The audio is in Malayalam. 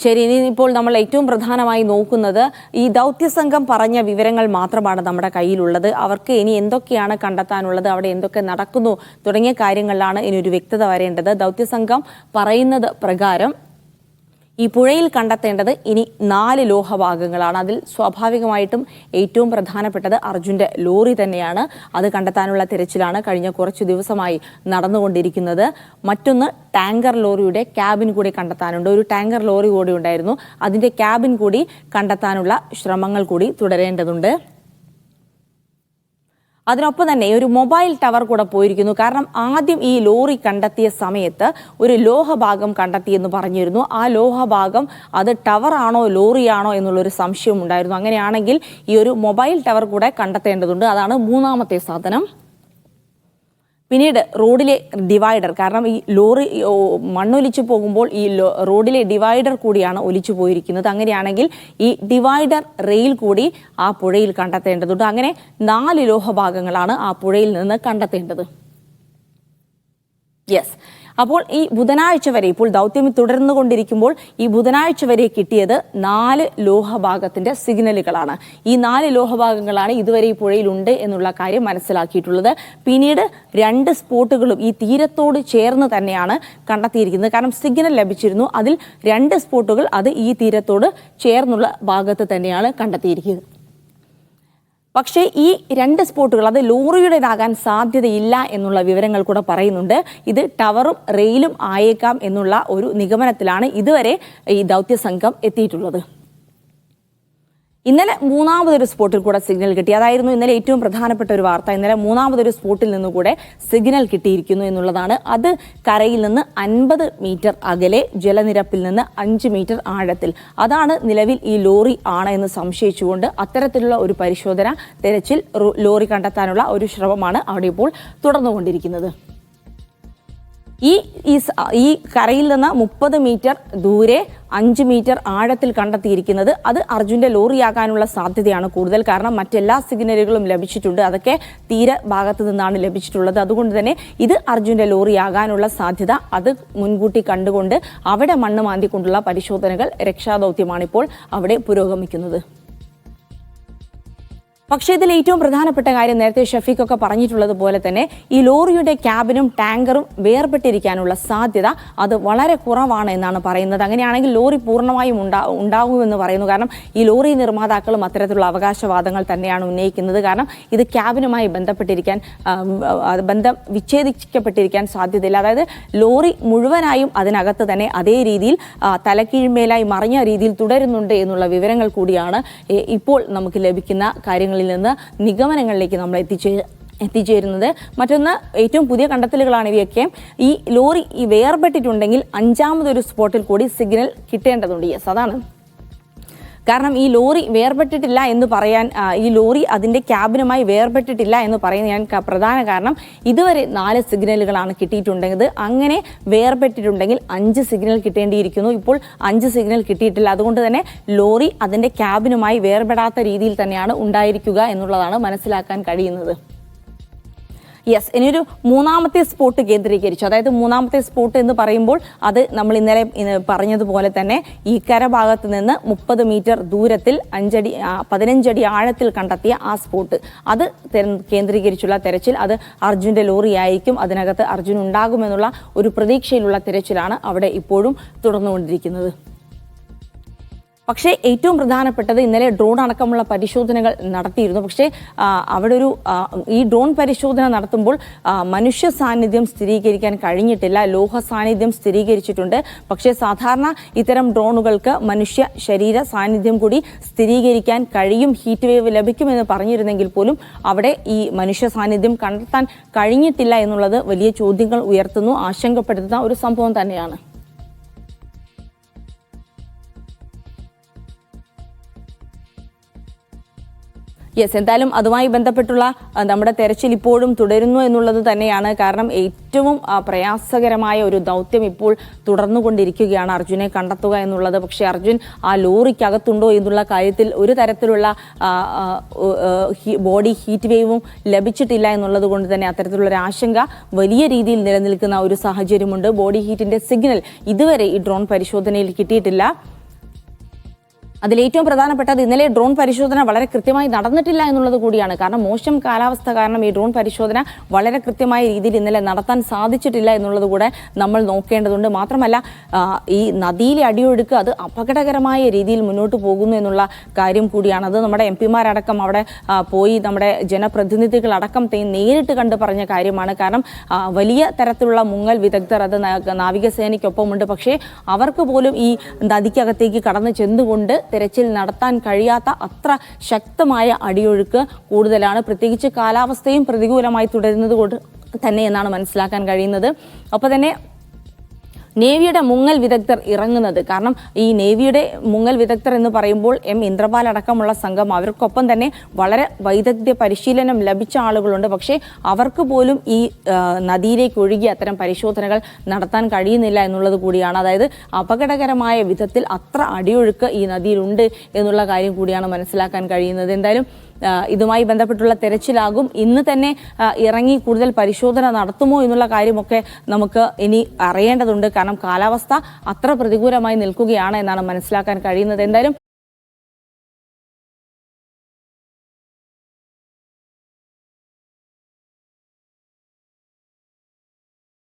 ശരി, ഇനി ഇപ്പോൾ നമ്മൾ ഏറ്റവും പ്രധാനമായി നോക്കുന്നത് ഈ ദൗത്യസംഘം പറഞ്ഞ വിവരങ്ങൾ മാത്രമാണ് നമ്മുടെ കയ്യിലുള്ളത്. അവർക്ക് ഇനി എന്തൊക്കെയാണ് കണ്ടെത്താനുള്ളത്, അവിടെ എന്തൊക്കെ നടക്കുന്നു തുടങ്ങിയ കാര്യങ്ങളിലാണ് ഇനി ഒരു വ്യക്തത വരേണ്ടത്. ദൗത്യസംഘം പറയുന്നത് പ്രകാരം ഈ പുഴയിൽ കണ്ടെത്തേണ്ടത് ഇനി 4 ലോഹഭാഗങ്ങളാണ്. അതിൽ സ്വാഭാവികമായിട്ടും ഏറ്റവും പ്രധാനപ്പെട്ടത് അർജുൻ്റെ ലോറി തന്നെയാണ്. അത് കണ്ടെത്താനുള്ള തിരച്ചിലാണ് കഴിഞ്ഞ കുറച്ചു ദിവസമായി നടന്നുകൊണ്ടിരിക്കുന്നത്. മറ്റൊന്ന് ടാങ്കർ ലോറിയുടെ ക്യാബിൻ കൂടി കണ്ടെത്താനുണ്ട്. ഒരു ടാങ്കർ ലോറി കൂടി ഉണ്ടായിരുന്നു, അതിൻ്റെ ക്യാബിൻ കൂടി കണ്ടെത്താനുള്ള ശ്രമങ്ങൾ കൂടി തുടരേണ്ടതുണ്ട്. അതിനൊപ്പം തന്നെ ഒരു മൊബൈൽ ടവർ കൂടെ പോയിരിക്കുന്നു. കാരണം ആദ്യം ഈ ലോറി കണ്ടെത്തിയ സമയത്ത് ഒരു ലോഹഭാഗം കണ്ടെത്തിയെന്ന് പറഞ്ഞിരുന്നു. ആ ലോഹഭാഗം അത് ടവറാണോ ലോറിയാണോ എന്നുള്ളൊരു സംശയം ഉണ്ടായിരുന്നു. അങ്ങനെയാണെങ്കിൽ ഈ ഒരു മൊബൈൽ ടവർ കൂടെ കണ്ടെത്തേണ്ടതുണ്ട്. അതാണ് മൂന്നാമത്തെ സാധനം. പിന്നീട് റോഡിലെ ഡിവൈഡർ, കാരണം ഈ ലോറി മണ്ണൊലിച്ചു പോകുമ്പോൾ ഈ റോഡിലെ ഡിവൈഡർ കൂടിയാണ് ഒലിച്ചു പോയിരിക്കുന്നത്. അങ്ങനെയാണെങ്കിൽ ഈ ഡിവൈഡർ റെയിൽ കൂടി ആ പുഴയിൽ കണ്ടെത്തേണ്ടതുണ്ട്. അങ്ങനെ 4 ലോഹഭാഗങ്ങളാണ് ആ പുഴയിൽ നിന്ന് കണ്ടെത്തേണ്ടത്. യെസ്, അപ്പോൾ ഈ ബുധനാഴ്ച വരെ, ഇപ്പോൾ ദൗത്യം തുടർന്നുകൊണ്ടിരിക്കുമ്പോൾ ഈ ബുധനാഴ്ച വരെ കിട്ടിയത് 4 ലോഹഭാഗത്തിന്റെ സിഗ്നലുകളാണ്. ഈ 4 ലോഹഭാഗങ്ങളാണ് ഇതുവരെ ഈ പുഴയിലുണ്ട് എന്നുള്ള കാര്യം മനസ്സിലാക്കിയിട്ടുള്ളത്. പിന്നീട് 2 സ്പോട്ടുകളും ഈ തീരത്തോട് ചേർന്ന് തന്നെയാണ് കണ്ടെത്തിയിരിക്കുന്നത്. കാരണം സിഗ്നൽ ലഭിച്ചിരുന്നു, അതിൽ 2 സ്പോട്ടുകൾ അത് ഈ തീരത്തോട് ചേർന്നുള്ള ഭാഗത്ത് തന്നെയാണ് കണ്ടെത്തിയിരിക്കുന്നത്. പക്ഷേ ഈ 2 സ്പോട്ടുകൾ അത് ലോറിയുടേതാകാൻ സാധ്യതയില്ല എന്നുള്ള വിവരങ്ങൾ കൂടെ പറയുന്നുണ്ട്. ഇത് ടവറും റെയിലും ആയേക്കാം എന്നുള്ള ഒരു നിഗമനത്തിലാണ് ഇതുവരെ ഈ ദൗത്യസംഘം എത്തിയിട്ടുള്ളത്. ഇന്നലെ മൂന്നാമതൊരു സ്പോട്ടിൽ കൂടെ സിഗ്നൽ കിട്ടി. അതായിരുന്നു ഇന്നലെ ഏറ്റവും പ്രധാനപ്പെട്ട ഒരു വാർത്ത. ഇന്നലെ മൂന്നാമതൊരു സ്പോട്ടിൽ നിന്നുകൂടെ സിഗ്നൽ കിട്ടിയിരിക്കുന്നു എന്നുള്ളതാണ്. അത് കരയിൽ നിന്ന് 50 മീറ്റർ അകലെ, ജലനിരപ്പിൽ നിന്ന് 5 മീറ്റർ ആഴത്തിൽ. അതാണ് നിലവിൽ ഈ ലോറി ആണ് എന്ന് സംശയിച്ചുകൊണ്ട് അത്തരത്തിലുള്ള ഒരു പരിശോധന, തെരച്ചിൽ, ലോറി കണ്ടെത്താനുള്ള ഒരു ശ്രമമാണ് അവിടെ ഇപ്പോൾ തുടർന്നുകൊണ്ടിരിക്കുന്നത്. ഈ കരയിൽ നിന്ന് 30 മീറ്റർ ദൂരെ 5 മീറ്റർ ആഴത്തിൽ കണ്ടെത്തിയിരിക്കുന്നത് അത് അർജുൻ്റെ ലോറിയാകാനുള്ള സാധ്യതയാണ് കൂടുതൽ. കാരണം മറ്റെല്ലാ സിഗ്നലുകളും ലഭിച്ചിട്ടുണ്ട്, അതൊക്കെ തീരഭാഗത്ത് നിന്നാണ് ലഭിച്ചിട്ടുള്ളത്. അതുകൊണ്ട് തന്നെ ഇത് അർജുൻ്റെ ലോറിയാകാനുള്ള സാധ്യത അത് മുൻകൂട്ടി കണ്ടുകൊണ്ട് അവിടെ മണ്ണ് മാന്തിക്കൊണ്ടുള്ള പരിശോധനകൾ, രക്ഷാദൗത്യമാണിപ്പോൾ അവിടെ പുരോഗമിക്കുന്നത്. പക്ഷേ ഇതിൽ ഏറ്റവും പ്രധാനപ്പെട്ട കാര്യം, നേരത്തെ ഷഫീഖൊക്കെ പറഞ്ഞിട്ടുള്ളത് പോലെ തന്നെ ഈ ലോറിയുടെ ക്യാബിനും ടാങ്കറും വേർപെട്ടിരിക്കാനുള്ള സാധ്യത അത് വളരെ കുറവാണ് എന്നാണ് പറയുന്നത്. അങ്ങനെയാണെങ്കിൽ ലോറി പൂർണ്ണമായും ഉണ്ടാകുമെന്ന് പറയുന്നു. കാരണം ഈ ലോറി നിർമ്മാതാക്കളും അത്തരത്തിലുള്ള അവകാശവാദങ്ങൾ തന്നെയാണ് ഉന്നയിക്കുന്നത്. കാരണം ഇത് ക്യാബിനുമായി ബന്ധപ്പെട്ടിരിക്കാൻ, ബന്ധം വിച്ഛേദിക്കപ്പെട്ടിരിക്കാൻ സാധ്യതയില്ല. അതായത് ലോറി മുഴുവനായും അതിനകത്ത് തന്നെ അതേ രീതിയിൽ തലക്കീഴ്മേലായി മറിഞ്ഞ രീതിയിൽ തുടരുന്നുണ്ട് എന്നുള്ള വിവരങ്ങൾ കൂടിയാണ് ഇപ്പോൾ നമുക്ക് ലഭിക്കുന്ന കാര്യങ്ങളിൽ നിന്ന് നിഗമനങ്ങളിലേക്ക് നമ്മൾ എത്തിച്ചേരുന്നത്. മറ്റൊന്ന്, ഏറ്റവും പുതിയ കണ്ടെത്തലുകളാണ് ഇവയൊക്കെ. ഈ ലോറി വേർപെട്ടിട്ടുണ്ടെങ്കിൽ 5ാമതൊരു സ്പോട്ടിൽ കൂടി സിഗ്നൽ കിട്ടേണ്ടതുണ്ട്. യെസ്, അതാണ് കാരണം. ഈ ലോറി വേർപെട്ടിട്ടില്ല എന്ന് പറയാൻ, ഈ ലോറി അതിൻ്റെ ക്യാബിനുമായി വേർപെട്ടിട്ടില്ല എന്ന് പറയുന്ന പ്രധാന കാരണം ഇതുവരെ 4 സിഗ്നലുകളാണ് കിട്ടിയിട്ടുണ്ടെങ്കിൽ, അങ്ങനെ വേർപെട്ടിട്ടുണ്ടെങ്കിൽ 5 സിഗ്നൽ കിട്ടേണ്ടിയിരിക്കുന്നു. ഇപ്പോൾ 5 സിഗ്നൽ കിട്ടിയിട്ടില്ല. അതുകൊണ്ട് തന്നെ ലോറി അതിൻ്റെ ക്യാബിനുമായി വേർപെടാത്ത രീതിയിൽ തന്നെയാണ് ഉണ്ടായിരിക്കുക എന്നുള്ളതാണ് മനസ്സിലാക്കാൻ കഴിയുന്നത്. യെസ്, ഇനിയൊരു 3ാമത്തെ സ്പോട്ട് കേന്ദ്രീകരിച്ചു. അതായത് 3ാമത്തെ സ്പോട്ട് എന്ന് പറയുമ്പോൾ അത് നമ്മൾ ഇന്നലെ പറഞ്ഞതുപോലെ തന്നെ ഈ കരഭാഗത്ത് നിന്ന് 30 മീറ്റർ ദൂരത്തിൽ 15 അടി ആഴത്തിൽ കണ്ടെത്തിയ ആ സ്പോട്ട്, അത് കേന്ദ്രീകരിച്ചുള്ള തെരച്ചിൽ, അത് അർജുൻ്റെ ലോറി ആയിരിക്കും. അതിനകത്ത് അർജുൻ ഉണ്ടാകുമെന്നുള്ള ഒരു പ്രതീക്ഷയിലുള്ള തെരച്ചിലാണ് അവിടെ ഇപ്പോഴും തുടർന്നുകൊണ്ടിരിക്കുന്നത്. പക്ഷേ ഏറ്റവും പ്രധാനപ്പെട്ടത്, ഇന്നലെ ഡ്രോൺ അടക്കമുള്ള പരിശോധനകൾ നടത്തിയിരുന്നു. പക്ഷേ അവിടെ ഈ ഡ്രോൺ പരിശോധന നടത്തുമ്പോൾ മനുഷ്യ സാന്നിധ്യം സ്ഥിരീകരിക്കാൻ കഴിഞ്ഞിട്ടില്ല. ലോഹ സാന്നിധ്യം സ്ഥിരീകരിച്ചിട്ടുണ്ട്. പക്ഷേ സാധാരണ ഇത്തരം ഡ്രോണുകൾക്ക് മനുഷ്യ ശരീര സാന്നിധ്യം കൂടി സ്ഥിരീകരിക്കാൻ കഴിയും, ഹീറ്റ് വേവ് ലഭിക്കുമെന്ന് പറഞ്ഞിരുന്നെങ്കിൽ പോലും അവിടെ ഈ മനുഷ്യ സാന്നിധ്യം കണ്ടെത്താൻ കഴിഞ്ഞിട്ടില്ല എന്നുള്ളത് വലിയ ചോദ്യങ്ങൾ ഉയർത്തുന്നു, ആശങ്കപ്പെടുത്തുന്ന ഒരു സംഭവം തന്നെയാണ്. യെസ്, എന്തായാലും അതുമായി ബന്ധപ്പെട്ടുള്ള നമ്മുടെ തെരച്ചിൽ ഇപ്പോഴും തുടരുന്നു എന്നുള്ളത് തന്നെയാണ്. കാരണം ഏറ്റവും പ്രയാസകരമായ ഒരു ദൗത്യം ഇപ്പോൾ തുടർന്നുകൊണ്ടിരിക്കുകയാണ്, അർജുനെ കണ്ടെത്തുക എന്നുള്ളത്. പക്ഷേ അർജുൻ ആ ലോറിക്കകത്തുണ്ടോ എന്നുള്ള കാര്യത്തിൽ ഒരു തരത്തിലുള്ള ബോഡി ഹീറ്റ് വേവും ലഭിച്ചിട്ടില്ല എന്നുള്ളത് കൊണ്ട് തന്നെ അത്തരത്തിലുള്ളൊരു ആശങ്ക വലിയ രീതിയിൽ നിലനിൽക്കുന്ന ഒരു സാഹചര്യമുണ്ട്. ബോഡി ഹീറ്റിൻ്റെ സിഗ്നൽ ഇതുവരെ ഈ ഡ്രോൺ പരിശോധനയിൽ കിട്ടിയിട്ടില്ല. അതിലേറ്റവും പ്രധാനപ്പെട്ടത് ഇന്നലെ ഡ്രോൺ പരിശോധന വളരെ കൃത്യമായി നടന്നിട്ടില്ല എന്നുള്ളത് കൂടിയാണ്. കാരണം മോശം കാലാവസ്ഥ കാരണം ഈ ഡ്രോൺ പരിശോധന വളരെ കൃത്യമായ രീതിയിൽ ഇന്നലെ നടത്താൻ സാധിച്ചിട്ടില്ല എന്നുള്ളത് കൂടെ നമ്മൾ നോക്കേണ്ടതുണ്ട്. മാത്രമല്ല ഈ നദിയിലെ അടിയൊഴുക്ക് അത് അപകടകരമായ രീതിയിൽ മുന്നോട്ട് പോകുന്നു എന്നുള്ള കാര്യം കൂടിയാണ്. അത് നമ്മുടെ MP-മാരടക്കം അവിടെ പോയി നമ്മുടെ ജനപ്രതിനിധികളടക്കം നേരിട്ട് കണ്ട് പറഞ്ഞ കാര്യമാണ്. കാരണം വലിയ തരത്തിലുള്ള മുങ്ങൽ വിദഗ്ധർ അത് നാവികസേനയ്ക്കൊപ്പമുണ്ട്. പക്ഷേ അവർക്ക് പോലും ഈ നദിക്കകത്തേക്ക് കടന്നു ചെന്നുകൊണ്ട് തെരച്ചിൽ നടത്താൻ കഴിയാത്ത അത്ര ശക്തമായ അടിയൊഴുക്ക് കൂടുതലാണ്. പ്രത്യേകിച്ച് കാലാവസ്ഥയും പ്രതികൂലമായി തുടരുന്നത് കൊണ്ട് തന്നെ എന്നാണ് മനസ്സിലാക്കാൻ കഴിയുന്നത്. അപ്പോൾ തന്നെ നേവിയുടെ മുങ്ങൽ വിദഗ്ധർ ഇറങ്ങുന്നത്, കാരണം ഈ നേവിയുടെ മുങ്ങൽ വിദഗ്ധർ എന്ന് പറയുമ്പോൾ ഇന്ദ്രപാൽ അടക്കമുള്ള സംഘം, അവർക്കൊപ്പം തന്നെ വളരെ വൈദഗ്ധ്യ പരിശീലനം ലഭിച്ച ആളുകളുണ്ട്. പക്ഷേ അവർക്ക് പോലും ഈ നദിയിലേക്ക് ഒഴുകി അത്തരം പരിശോധനകൾ നടത്താൻ കഴിയുന്നില്ല എന്നുള്ളത് കൂടിയാണ്. അതായത് അപകടകരമായ വിധത്തിൽ അത്ര അടിയൊഴുക്ക് ഈ നദിയിലുണ്ട് എന്നുള്ള കാര്യം കൂടിയാണ് മനസ്സിലാക്കാൻ കഴിയുന്നത്. എന്തായാലും ഇതുമായി ബന്ധപ്പെട്ടുള്ള തെരച്ചിലാകും. ഇന്ന് തന്നെ ഇറങ്ങി കൂടുതൽ പരിശോധന നടത്തുമോ എന്നുള്ള കാര്യമൊക്കെ നമുക്ക് ഇനി അറിയേണ്ടതുണ്ട്. കാരണം കാലാവസ്ഥ അത്ര പ്രതികൂലമായി നിൽക്കുകയാണ് എന്നാണ് മനസ്സിലാക്കാൻ കഴിയുന്നത്. എന്തായാലും